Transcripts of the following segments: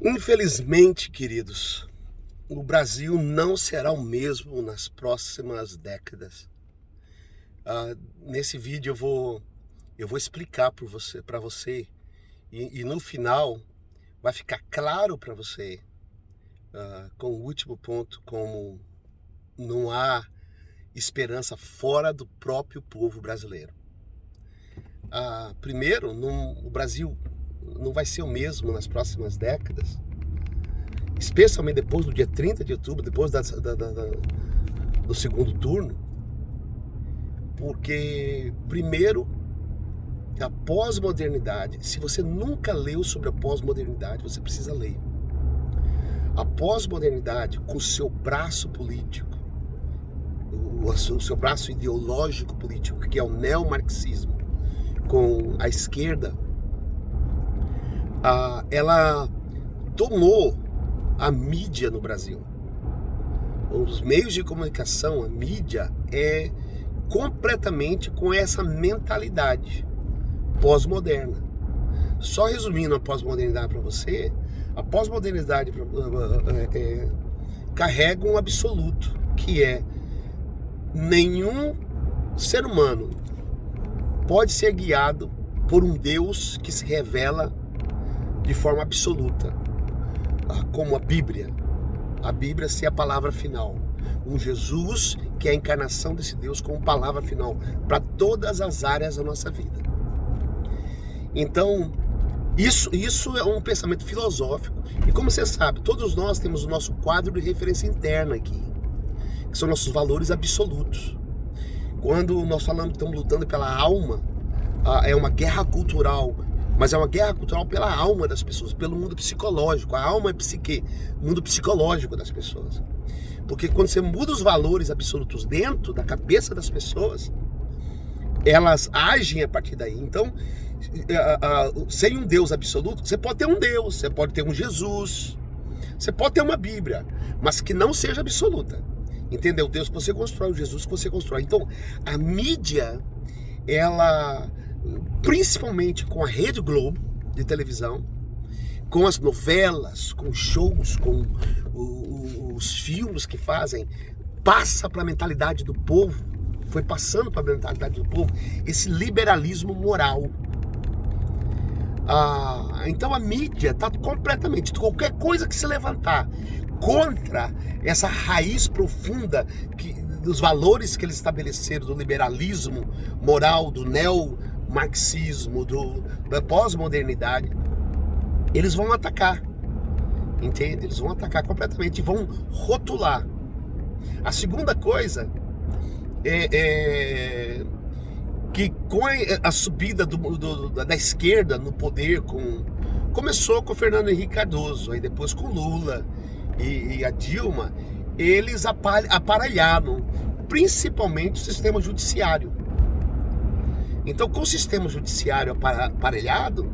Infelizmente, queridos, o Brasil não será o mesmo nas próximas décadas. Nesse vídeo eu vou explicar para você e no final vai ficar claro para você, com o último ponto, como não há esperança fora do próprio povo brasileiro. Primeiro, o Brasil não vai ser o mesmo nas próximas décadas, especialmente depois do dia 30 de outubro, depois do segundo turno, porque, primeiro, a pós-modernidade, se você nunca leu sobre a pós-modernidade, você precisa ler. A pós-modernidade, com o seu braço político, o seu braço ideológico político, que é o neomarxismo, com a esquerda, ela tomou a mídia no Brasil. Os meios de comunicação, a mídia, é completamente com essa mentalidade pós-moderna. Só resumindo a pós-modernidade para você, a pós-modernidade carrega um absoluto, que é: nenhum ser humano pode ser guiado por um Deus que se revela de forma absoluta, como a Bíblia. A Bíblia ser a palavra final. Um Jesus que é a encarnação desse Deus como palavra final para todas as áreas da nossa vida. Então, isso é um pensamento filosófico. E como você sabe, todos nós temos o nosso quadro de referência interna aqui, que são nossos valores absolutos. Quando nós estamos lutando pela alma, é uma guerra cultural, mas é uma guerra cultural pela alma das pessoas, pelo mundo psicológico. A alma é psique, mundo psicológico das pessoas. Porque quando você muda os valores absolutos dentro da cabeça das pessoas, elas agem a partir daí. Então, sem um Deus absoluto, você pode ter um Deus, você pode ter um Jesus, você pode ter uma Bíblia, mas que não seja absoluta. Entendeu? O Deus que você constrói, o Jesus que você constrói. Então, a mídia, ela, principalmente com a Rede Globo de televisão, com as novelas, com shows, com os filmes que fazem, passa para a mentalidade do povo, foi passando para a mentalidade do povo esse liberalismo moral. Então a mídia está completamente, qualquer coisa que se levantar contra essa raiz profunda dos valores que eles estabeleceram, do liberalismo moral, do neomarxismo, da pós-modernidade, eles vão atacar, entende? Eles vão atacar completamente e vão rotular. A segunda coisa é que com a subida da esquerda no poder, começou com o Fernando Henrique Cardoso, aí depois com Lula e a Dilma, eles aparelharam principalmente o sistema judiciário. Então, com o sistema judiciário aparelhado,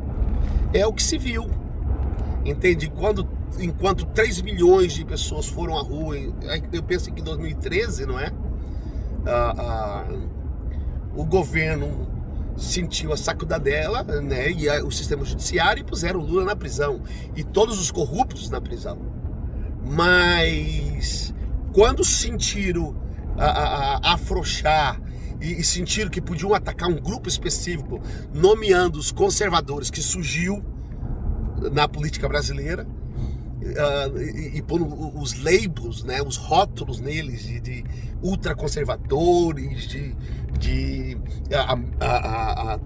é o que se viu, entende? Enquanto 3 milhões de pessoas foram à rua, eu penso que em 2013, não é? O governo sentiu a sacudadela, né, e o sistema judiciário, e puseram o Lula na prisão e todos os corruptos na prisão. Mas quando sentiram afrouxar e sentiram que podiam atacar um grupo específico, nomeando os conservadores, que surgiu na política brasileira, e pondo os labels, né, os rótulos neles de ultraconservadores, de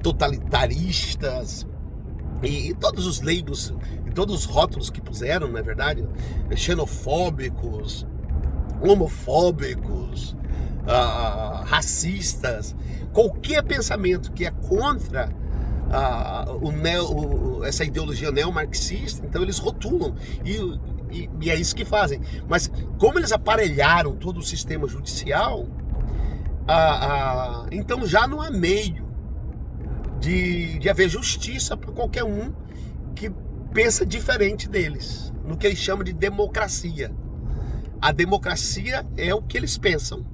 totalitaristas, e todos os labels, e todos os rótulos que puseram, na verdade, xenofóbicos, homofóbicos, racistas, qualquer pensamento que é contra essa ideologia neomarxista, então eles rotulam e é isso que fazem. Mas como eles aparelharam todo o sistema judicial, então já não há meio de haver justiça para qualquer um que pensa diferente deles, no que eles chamam de democracia. A democracia é o que eles pensam,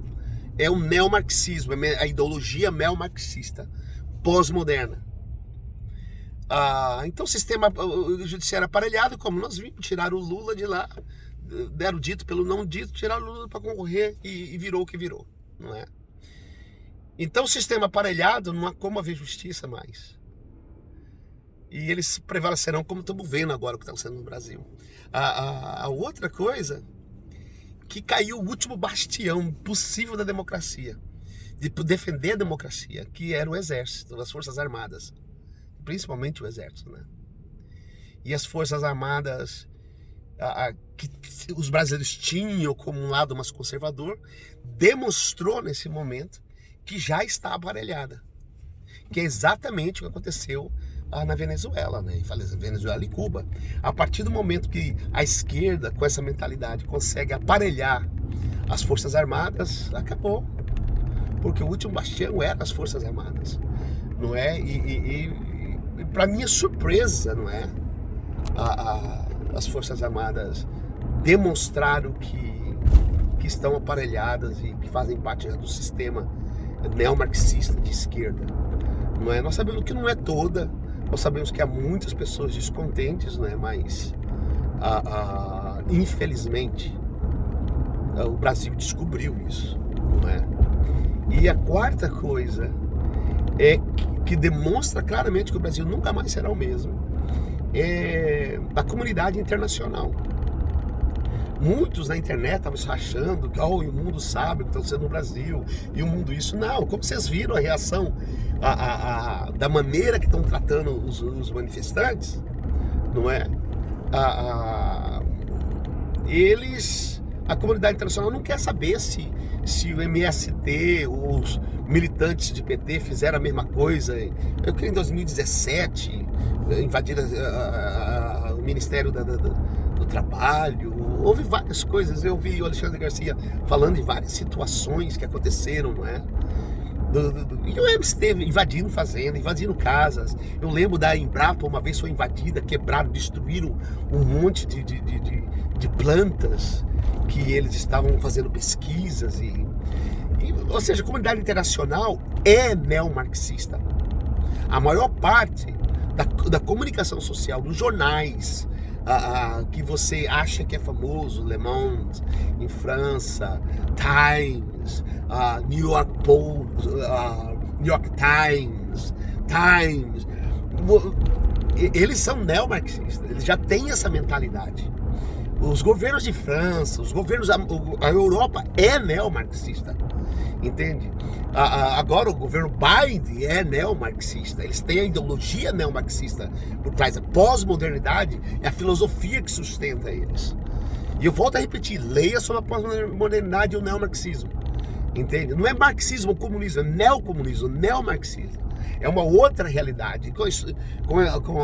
é o neomarxismo, é a ideologia neomarxista pós-moderna. Então o sistema judiciário aparelhado, como nós vimos, tiraram o Lula de lá, deram dito pelo não dito, tiraram o Lula para concorrer e virou o que virou, não é? Então o sistema aparelhado não há como haver justiça mais. E eles prevalecerão como estamos vendo agora o que está acontecendo no Brasil. A outra coisa, que caiu o último bastião possível da democracia, de defender a democracia, que era o exército, as forças armadas, principalmente o exército, né? E as forças armadas que os brasileiros tinham como um lado mais conservador, demonstrou nesse momento que já está aparelhada, que é exatamente o que aconteceu na Venezuela, né? Venezuela e Cuba. A partir do momento que a esquerda, com essa mentalidade, consegue aparelhar as forças armadas, acabou. Porque o último bastião era as forças armadas, não é? E para minha surpresa, não é? As forças armadas demonstraram que estão aparelhadas e que fazem parte do sistema neomarxista de esquerda, não é? Nós sabemos que não é toda. Nós sabemos que há muitas pessoas descontentes, né? Mas infelizmente o Brasil descobriu isso, não é? E a quarta coisa é que demonstra claramente que o Brasil nunca mais será o mesmo, é a comunidade internacional. Muitos na internet estavam achando que o mundo sabe o que está acontecendo no Brasil, e o mundo isso. Não, como vocês viram a reação da maneira que estão tratando os manifestantes, não é? A comunidade internacional não quer saber se o MST, os militantes de PT fizeram a mesma coisa. Eu creio em 2017, invadiram o Ministério do Trabalho. Houve várias coisas. Eu vi o Alexandre Garcia falando de várias situações que aconteceram, não é? E o MST invadindo fazenda, invadindo casas. Eu lembro da Embrapa, uma vez foi invadida, quebraram, destruíram um monte de plantas que eles estavam fazendo pesquisas. Ou seja, a comunidade internacional é neomarxista. A maior parte da comunicação social, dos jornais, que você acha que é famoso, Le Monde, em França, Times, New York Post, New York Times, eles são neomarxistas, eles já têm essa mentalidade. Os governos de França, a Europa é neomarxista, entende? Agora o governo Biden é neomarxista, eles têm a ideologia neomarxista por trás. A pós-modernidade é a filosofia que sustenta eles. E eu volto a repetir, leia sobre a pós-modernidade e o neomarxismo, entende? Não é marxismo ou comunismo, é neocomunismo, neomarxismo. É uma outra realidade. Com a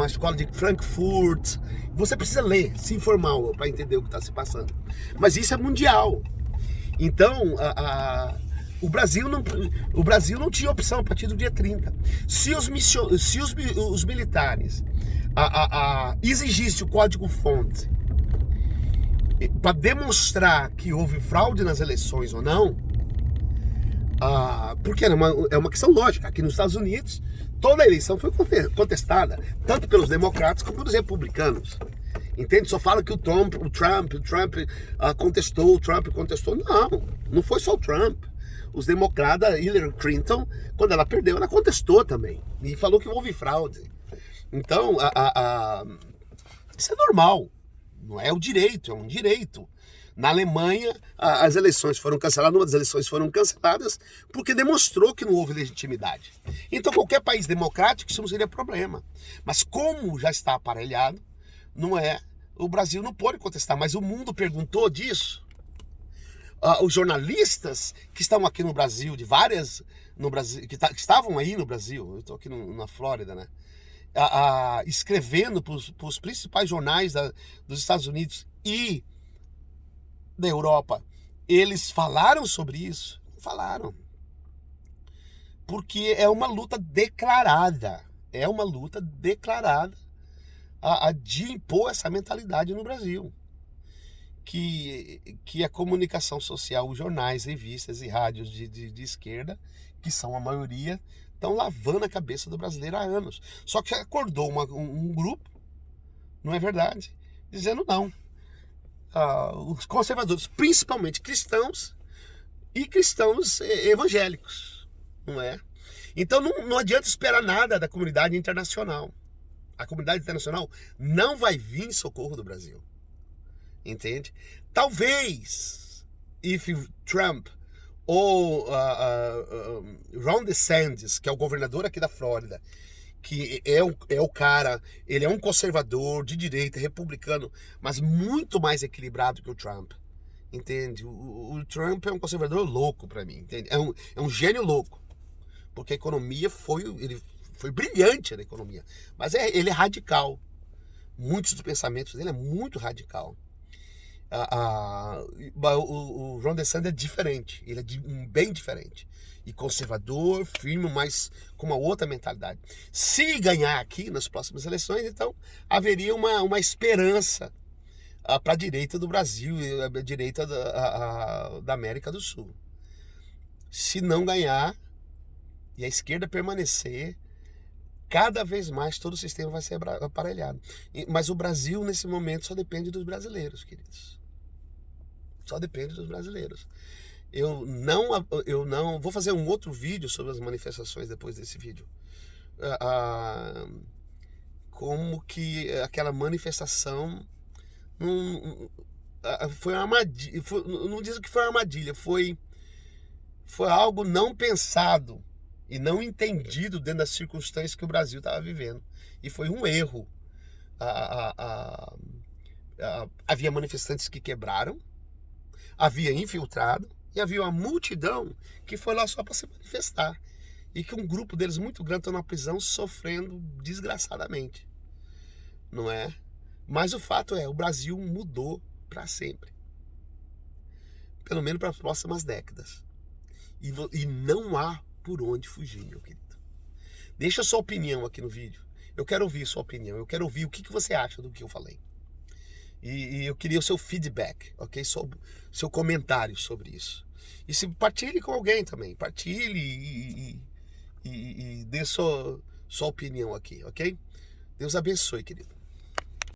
escola de Frankfurt, você precisa ler, se informar para entender o que está se passando. Mas isso é mundial. Então, o Brasil não tinha opção a partir do dia 30. Se os militares exigissem o código-fonte para demonstrar que houve fraude nas eleições ou não, porque é uma questão lógica. Aqui nos Estados Unidos, toda a eleição foi contestada, tanto pelos democratas como pelos republicanos. Entende? Só fala que o Trump contestou, não foi só o Trump. Os democratas, Hillary Clinton, quando ela perdeu, ela contestou também. E falou que houve fraude. Então, isso é normal. Não é o direito, é um direito. Na Alemanha, as eleições foram canceladas, uma das eleições foram canceladas porque demonstrou que não houve legitimidade. Então, qualquer país democrático, isso não seria problema. Mas como já está aparelhado, não é? O Brasil não pode contestar, mas o mundo perguntou disso. Os jornalistas que estão aqui no Brasil, que estavam aí no Brasil, eu estou aqui na Flórida, né? Escrevendo para os principais jornais dos Estados Unidos e da Europa, eles falaram sobre isso? Falaram. Porque é uma luta declarada. É uma luta declarada de impor essa mentalidade no Brasil. Que a comunicação social, os jornais, revistas e rádios de esquerda, que são a maioria, estão lavando a cabeça do brasileiro há anos. Só que acordou um grupo, não é verdade, dizendo não. Os conservadores, principalmente cristãos e cristãos evangélicos, não é? Então não adianta esperar nada da comunidade internacional. A comunidade internacional não vai vir em socorro do Brasil, entende? Talvez, if Trump ou Ron DeSantis, que é o governador aqui da Flórida, que é o cara, ele é um conservador de direita, republicano, mas muito mais equilibrado que o Trump, entende? O Trump é um conservador louco para mim, entende? É um gênio louco, porque a economia ele foi brilhante na economia, mas ele é radical. Muitos dos pensamentos dele é muito radical. O Ron DeSantis é diferente, ele é bem diferente. E conservador, firme, mas com uma outra mentalidade. Se ganhar aqui nas próximas eleições, então haveria uma esperança para a direita do Brasil e a direita da América do Sul. Se não ganhar e a esquerda permanecer, cada vez mais todo o sistema vai ser aparelhado. Mas o Brasil, nesse momento, só depende dos brasileiros, queridos. Só depende dos brasileiros. Eu não vou fazer um outro vídeo sobre as manifestações depois desse vídeo. Como que aquela manifestação foi uma armadilha. Não diz que foi uma armadilha, foi algo não pensado e não entendido dentro das circunstâncias que o Brasil estava vivendo. E foi um erro. Havia manifestantes que quebraram, havia infiltrado, e havia uma multidão que foi lá só para se manifestar. E que um grupo deles muito grande está na prisão sofrendo desgraçadamente. Não é? Mas o fato é, o Brasil mudou para sempre. Pelo menos para as próximas décadas. E não há por onde fugir, meu querido. Deixa a sua opinião aqui no vídeo. Eu quero ouvir a sua opinião. Eu quero ouvir o que você acha do que eu falei. E eu queria o seu feedback, ok? Seu comentário sobre isso. E se partilhe com alguém também. Partilhe e dê sua opinião aqui, ok? Deus abençoe, querido.